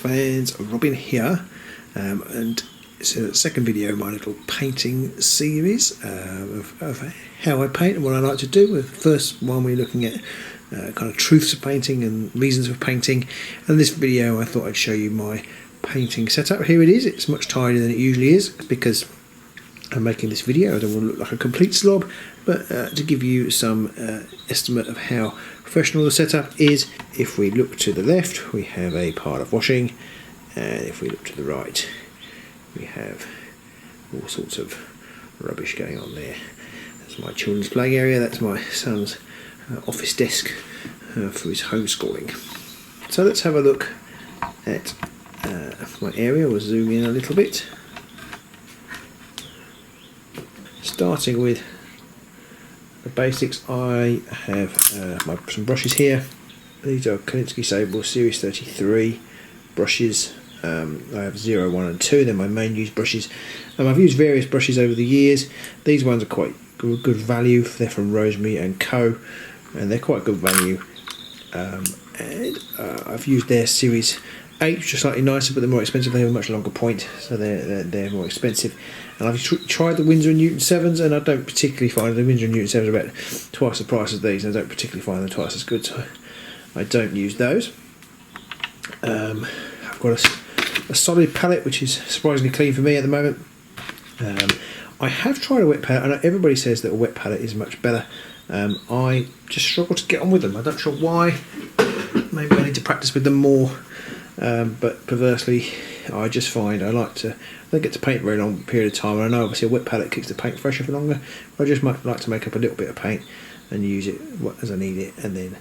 fans, Robin here, and it's a second video in my little painting series of how I paint and what I like to do. The first one we're looking at kind of truths of painting and reasons for painting, and this video I thought I'd show you my painting setup. Here it is. It's much tidier than it usually is because I'm making this video. I don't want to look like a complete slob, but to give you some estimate of how professional the setup is. If we look to the left, we have a pile of washing, and if we look to the right, we have all sorts of rubbish going on there. That's my children's playing area. That's my son's office desk for his homeschooling. So let's have a look at my area. We'll zoom in a little bit. Starting with the basics, I have some brushes here. These are Koninsky Sable Series 33 brushes. I have 0, 1 and 2, they're my main used brushes. I've used various brushes over the years. These ones are quite good value. They're from Rosemary and Co, and they're quite good value. I've used their Series 8, which are slightly nicer, but they're more expensive. They have a much longer point, so they're more expensive. And I've tried the Winsor & Newton 7s, and I don't particularly find the Winsor & Newton 7s are about twice the price as these, and I don't particularly find them twice as good, so I don't use those. I've got a solid palette, which is surprisingly clean for me at the moment. I have tried a wet palette. I know everybody says that a wet palette is much better. I just struggle to get on with them. I'm not sure why. Maybe I need to practice with them more. But perversely, I just find I don't get to paint a very long period of time. And I know obviously a wet palette keeps the paint fresher for longer. But I just might like to make up a little bit of paint and use it as I need it, and then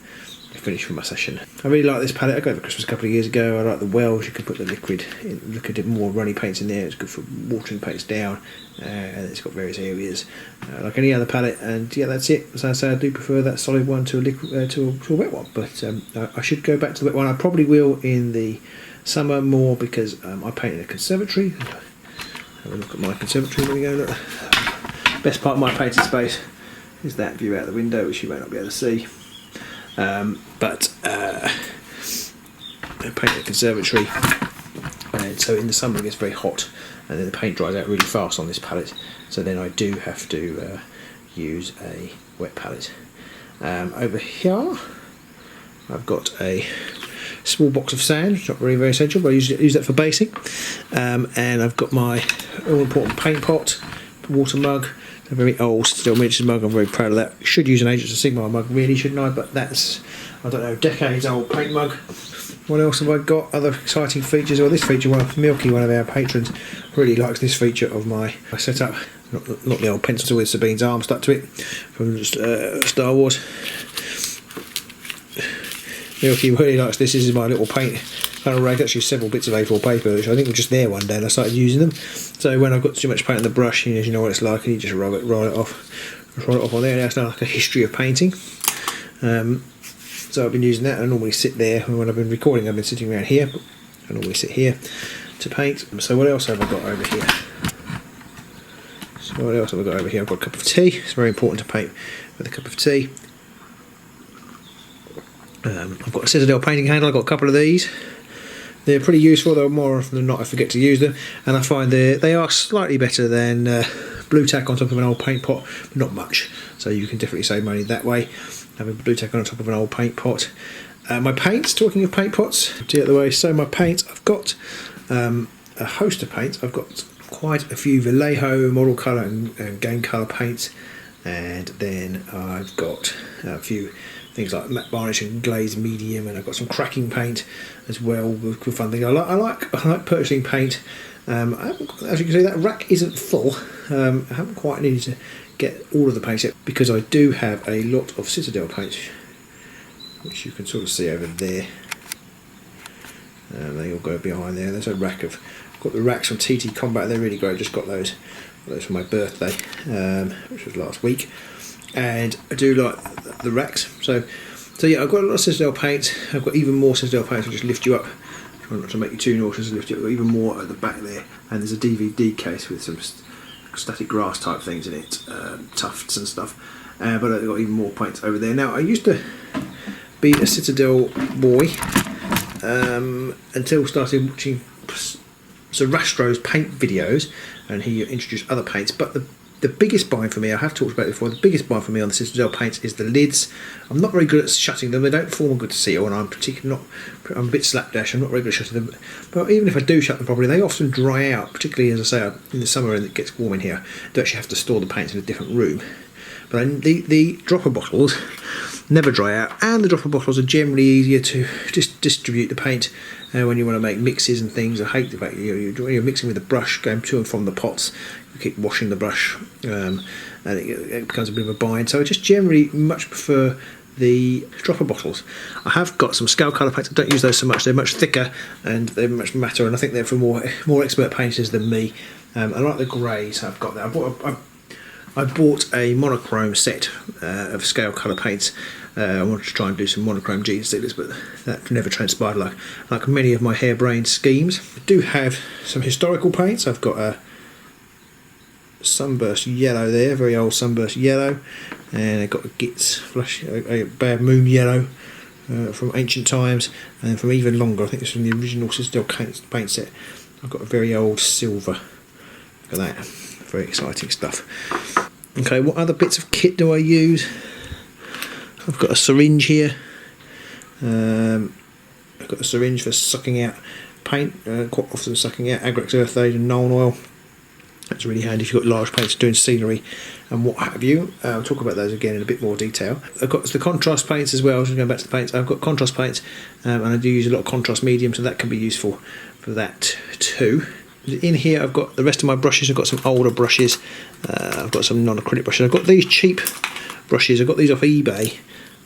finish for my session. I really like this palette. I got it for Christmas a couple of years ago. I like the wells. You can put the liquid in, look at it, more runny paints in there. It's good for watering paints down, and it's got various areas like any other palette. And yeah, that's it. As I say, I do prefer that solid one to a liquid to a wet one, but I should go back to the wet one. I probably will in the summer more because I paint in a conservatory. Have a look at my conservatory. There we go. Look. Best part of my painting space is that view out the window, which you may not be able to see. But I paint in a conservatory, and so in the summer it gets very hot, and then the paint dries out really fast on this palette. So then I do have to use a wet palette. Over here, I've got a small box of sand. It's not very essential, but I use that for basing. And I've got my all-important paint pot, water mug. A very old steel miniatures mug. I'm very proud of that. Should use an Agents of Sigmar mug, really, shouldn't I? But that's, I don't know, decades old paint mug. What else have I got? Other exciting features? Well, this feature, Milky, one of our patrons, really likes this feature of my setup. Not the old pencil with Sabine's arm stuck to it from Star Wars. Milky really likes this. This is my little paint kind of rag. Actually, several bits of A4 paper, which I think were just there one day, and I started using them. So when I've got too much paint on the brush, you know what it's like, and you just roll it off on there. And that's now like a history of painting. So I've been using that. I normally sit there, and when I've been recording, I've been sitting around here. I normally sit here to paint. So what else have I got over here? I've got a cup of tea. It's very important to paint with a cup of tea. I've got a Citadel painting handle. I've got a couple of these. They're pretty useful, though more often than not I forget to use them, and I find they are slightly better than blue tack on top of an old paint pot, but not much, so you can definitely save money that way, having blue tack on top of an old paint pot. My paints, talking of paint pots, tea out the way. So my paints, I've got a host of paints. I've got quite a few Vallejo, model colour and game colour paints, and then I've got a few things like matte varnish and glazed medium, and I've got some cracking paint as well. Good fun thing. I like purchasing paint. As you can see, that rack isn't full. I haven't quite needed to get all of the paints yet because I do have a lot of Citadel paints, which you can sort of see over there. They all go behind there. There's a rack of. I've got the racks from TT Combat. They're really great. I just got those for my birthday, which was last week. And I do like the racks. So yeah, I've got a lot of Citadel paint. I've got even more Citadel paint to just lift you up. Try not to make you too nauseous, lift you up. I've got even more at the back there. And there's a DVD case with some static grass type things in it, tufts and stuff. But I've got even more paints over there. Now, I used to be a Citadel boy until started watching Sir Rastro's paint videos, and he introduced other paints. But the biggest buy for me, I have talked about it before, the biggest buy for me on the Citadel paints is the lids. I'm not very good at shutting them. They don't form good to seal, and I'm a bit slapdash. I'm not very good at shutting them. But even if I do shut them properly, they often dry out, particularly, as I say, in the summer and it gets warm in here. I do actually have to store the paints in a different room. But the dropper bottles never dry out, and the dropper bottles are generally easier to just distribute the paint when you want to make mixes and things. I hate the fact you're mixing with the brush, going to and from the pots. You keep washing the brush, and it becomes a bit of a bind. So I just generally much prefer the dropper bottles. I have got some scale colour paints. I don't use those so much. They're much thicker and they're much matter, and I think they're for more expert painters than me. I like the greys. I've got that. I bought a monochrome set of scale colour paints. I wanted to try and do some monochrome G sealers, but that never transpired like many of my harebrained schemes. I do have some historical paints. I've got a sunburst yellow there, very old sunburst yellow, and I've got a Gits flush, a Bad Moon yellow from ancient times, and from even longer. I think this is from the original Citadel paint set. I've got a very old silver. Look at that, very exciting stuff. Okay, what other bits of kit do I use? I've got a syringe here. I've got a syringe for sucking out paint, quite often sucking out Agrex Earth Aid and Nuln Oil. That's really handy if you've got large paints doing scenery and what have you. I'll talk about those again in a bit more detail. I've got the contrast paints as well. Just going back to the paints, I've got contrast paints, and I do use a lot of contrast medium, so that can be useful for that too. In here I've got the rest of my brushes. I've got some older brushes. I've got some non-acrylic brushes. I've got these cheap brushes. I've got these off eBay.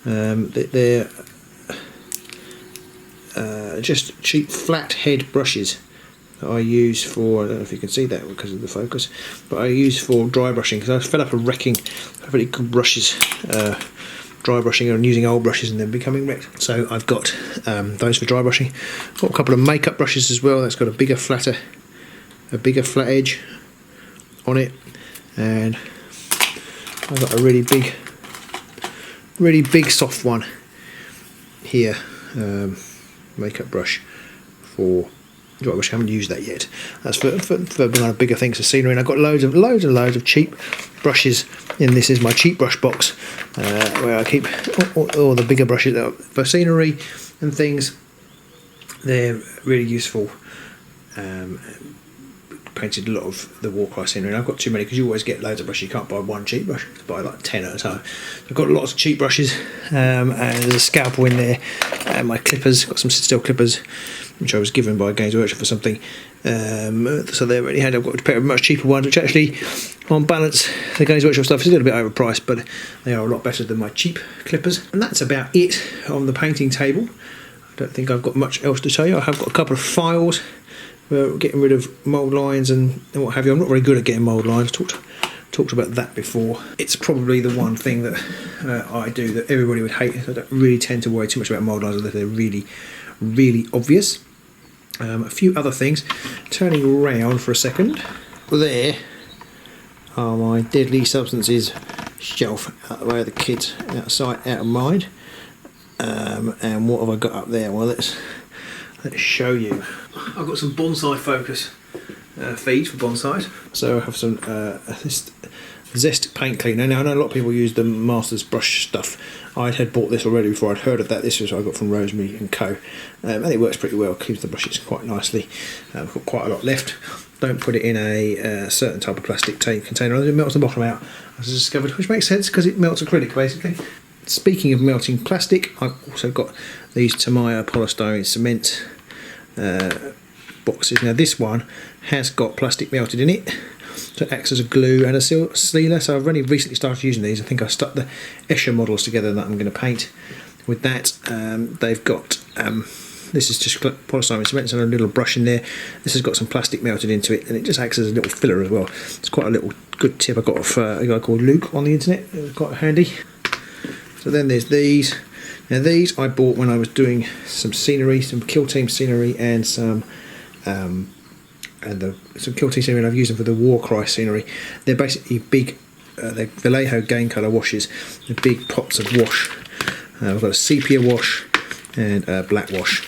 They're just cheap flat head brushes that I use for, I don't know if you can see that because of the focus, but I use for dry brushing, because I was fed up of wrecking really good brushes, dry brushing and using old brushes and then becoming wrecked. So I've got those for dry brushing. I've got a couple of makeup brushes as well. That's got a bigger flat edge on it, and I've got a really big soft one here, makeup brush for dry brush. I haven't used that yet. That's for bigger things for scenery. And I've got loads of cheap brushes in this. Is my cheap brush box where I keep all the bigger brushes for scenery and things. They're really useful. Painted a lot of the Warcry scenery, and I've got too many because you always get loads of brushes. You can't buy one cheap brush, you have to buy like 10 at a time. I've got lots of cheap brushes, and there's a scalpel in there, and my clippers. Got some Citadel clippers which I was given by Games Workshop for something, so they're really handy. I've got a pair of much cheaper ones which actually, on balance, the Games Workshop stuff is a little bit overpriced, but they are a lot better than my cheap clippers. And that's about it on the painting table. I don't think I've got much else to tell you. I have got a couple of files. Getting rid of mould lines and what have you. I'm not very good at getting mould lines. Talked about that before. It's probably the one thing that I do that everybody would hate. I don't really tend to worry too much about mould lines unless they're really, really obvious. A few other things. Turning around for a second. There are my deadly substances shelf out the way of the kids, out of sight, out of mind. And what have I got up there? Well, let's show you. I've got some bonsai focus feeds for bonsais. So I have some Zest paint cleaner. Now I know a lot of people use the Masters brush stuff. I had bought this already before I'd heard of that. This was what I got from Rosemary and Co. And it works pretty well. Keeps the brushes quite nicely. I've got quite a lot left. Don't put it in a certain type of plastic container. It melts the bottom out, as I discovered, which makes sense because it melts acrylic basically. Speaking of melting plastic, I've also got these Tamiya polystyrene cement boxes. Now this one has got plastic melted in it, so it acts as a glue and a sealer. So I've only recently started using these. I think I stuck the Escher models together that I'm going to paint with that. They've got this is just polystyrene cement and a little brush in there. This has got some plastic melted into it, and it just acts as a little filler as well. It's quite a little good tip I got off a guy called Luke on the internet. It was quite handy. So then there's these. Now these I bought when I was doing some scenery, some Kill Team scenery, and some Kill Team scenery, and I've used them for the Warcry scenery. They're basically big, they're Vallejo Gain Colour washes. They're big pots of wash. I've got a sepia wash and a black wash.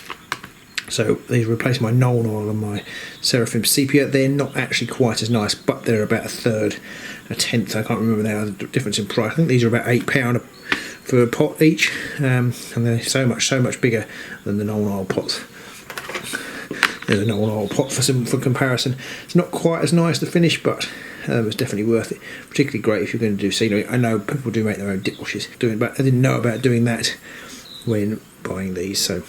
So these replace my Nuln Oil and my Seraphim Sepia. They're not actually quite as nice, but they're about a third, a tenth. I can't remember now the difference in price. I think these are about £8 for a pot each, and they're so much bigger than the Nuln Oil pots. There's a Nuln Oil pot for comparison. It's not quite as nice to finish, but it's definitely worth it. Particularly great if you're going to do scenery. I know people do make their own dip washes, but I didn't know about doing that when buying these, so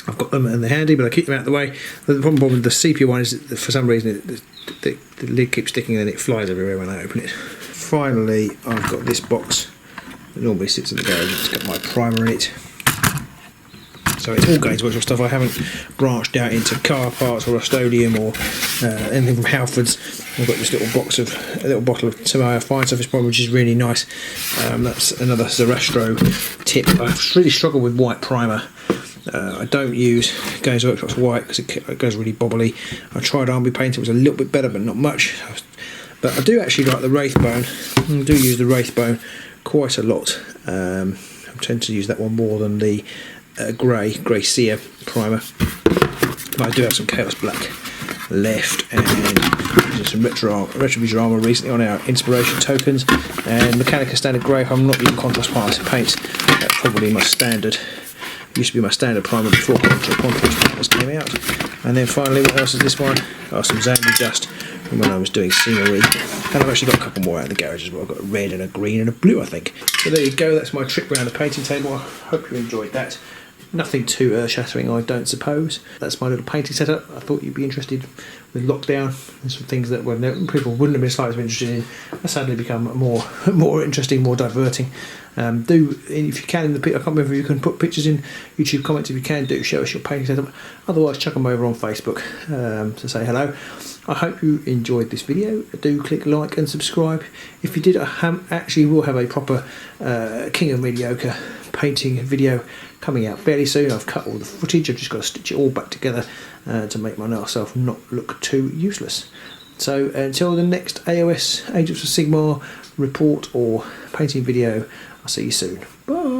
I've got them and they're handy, but I keep them out of the way. The problem with the sepia one is that for some reason the lid keeps sticking and it flies everywhere when I open it. Finally, I've got this box that normally sits in the garage. It's got my primer in it. So it's all Games Workshop stuff. I haven't branched out into car parts or Rust-Oleum or anything from Halfords. I've got this a little bottle of Sigmar fine surface primer, which is really nice. That's another Zarastro tip. I really struggle with white primer. I don't use Games Workshop's white because it goes really bobbly. I tried Army Paint, it was a little bit better, but not much. But I do actually like the Wraithbone. I do use the Wraithbone quite a lot. I tend to use that one more than the Grey Seer primer. But I do have some Chaos Black left, and some Retribution Armour recently on our inspiration tokens, and Mechanica Standard Grey. I'm not using contrast paints. That's probably my standard. Used to be my standard primer before contrast primers came out. And then finally, what else is this one? Oh, some Zambi dust from when I was doing scenery. And I've actually got a couple more out of the garage as well. I've got a red and a green and a blue, I think. So there you go, that's my trip around the painting table. I hope you enjoyed that. Nothing too earth-shattering, I don't suppose. That's my little painting setup. I thought you'd be interested with lockdown. There's some things that people wouldn't have been slightly interested in. Have sadly become more interesting, more diverting. If you can, I can't remember if you can put pictures in YouTube comments. If you can, do show us your painting setup. Otherwise, chuck them over on Facebook to say hello. I hope you enjoyed this video. Do click like and subscribe. If you did, I actually will have a proper King of Mediocre painting video coming out fairly soon. I've cut all the footage. I've just got to stitch it all back together to make myself not look too useless. So until the next AOS Agents of Sigmar report or painting video, I'll see you soon. Bye.